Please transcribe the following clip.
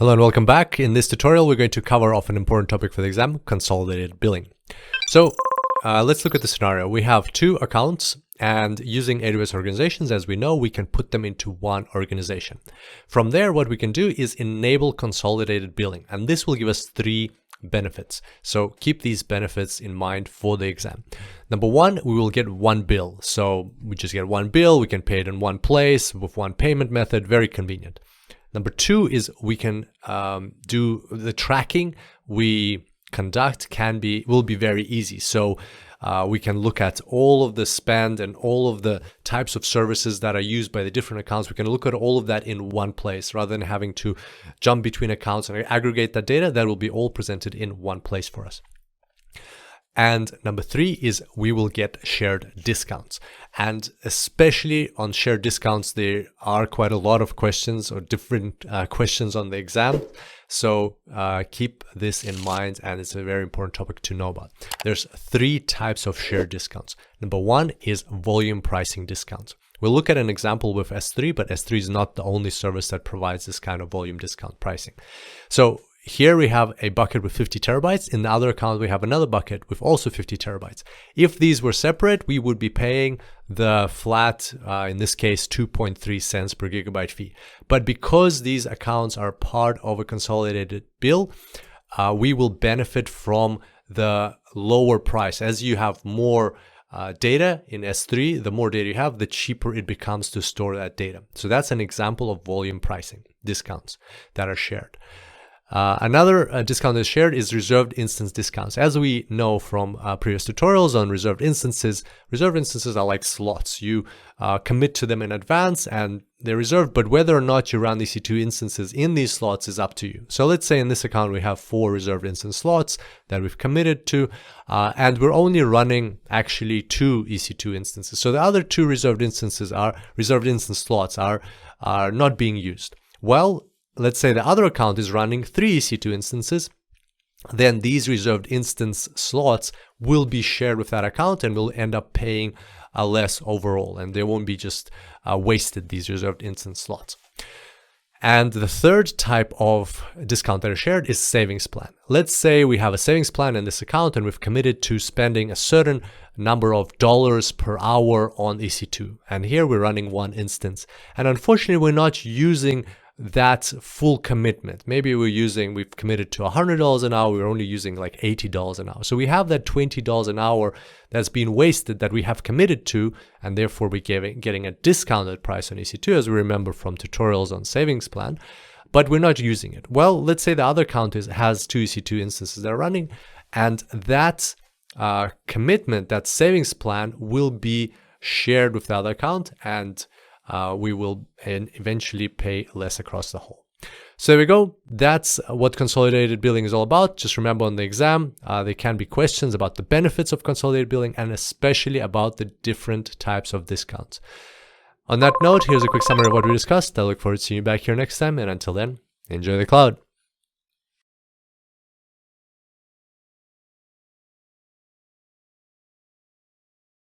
Hello and welcome back. In this tutorial, we're going to cover off an important topic for the exam, consolidated billing. So let's look at the scenario. We have two accounts, and using AWS Organizations, as we know, we can put them into one organization. From there, what we can do is enable consolidated billing, and this will give us three benefits. So keep these benefits in mind for the exam. Number one, we will get one bill. So we just get one bill, we can pay it in one place with one payment method, very convenient. Number two is we can do the tracking we conduct will be very easy. So we can look at all of the spend and all of the types of services that are used by the different accounts. We can look at all of that in one place rather than having to jump between accounts and aggregate that data. That will be all presented in one place for us. And number three is we will get shared discounts. And especially on shared discounts, there are quite a lot of questions or different questions on the exam. So keep this in mind, and it's a very important topic to know about. There's three types of shared discounts. Number one is volume pricing discounts. We'll look at an example with S3, but S3 is not the only service that provides this kind of volume discount pricing. So here we have a bucket with 50 terabytes. In the other account, we have another bucket with also 50 terabytes. If these were separate, we would be paying the flat, in this case, 2.3 cents per gigabyte fee. But because these accounts are part of a consolidated bill, we will benefit from the lower price. As you have more data in S3, the more data you have, the cheaper it becomes to store that data. So that's an example of volume pricing discounts that are shared. Another discount that's shared is reserved instance discounts. As we know from previous tutorials on reserved instances are like slots. You commit to them in advance and they're reserved, but whether or not you run EC2 instances in these slots is up to you. So let's say in this account we have 4 reserved instance slots that we've committed to, and we're only running actually 2 EC2 instances. So the other 2 reserved instance slots are not being used. Well, let's say the other account is running 3 EC2 instances, then these reserved instance slots will be shared with that account and we'll end up paying less overall, and they won't be just wasted, these reserved instance slots. And the third type of discount that is shared is savings plan. Let's say we have a savings plan in this account and we've committed to spending a certain number of dollars per hour on EC2. And here we're running 1 instance. And unfortunately, we're not using that full commitment. Maybe we've committed to $100 an hour, we're only using like $80 an hour. So we have that $20 an hour that's been wasted that we have committed to, and therefore we're getting a discounted price on EC2, as we remember from tutorials on savings plan, but we're not using it. Well, let's say the other account has 2 EC2 instances that are running, and that commitment, that savings plan, will be shared with the other account, and we will eventually pay less across the whole. So there we go. That's what consolidated billing is all about. Just remember on the exam, there can be questions about the benefits of consolidated billing and especially about the different types of discounts. On that note, here's a quick summary of what we discussed. I look forward to seeing you back here next time. And until then, enjoy the cloud.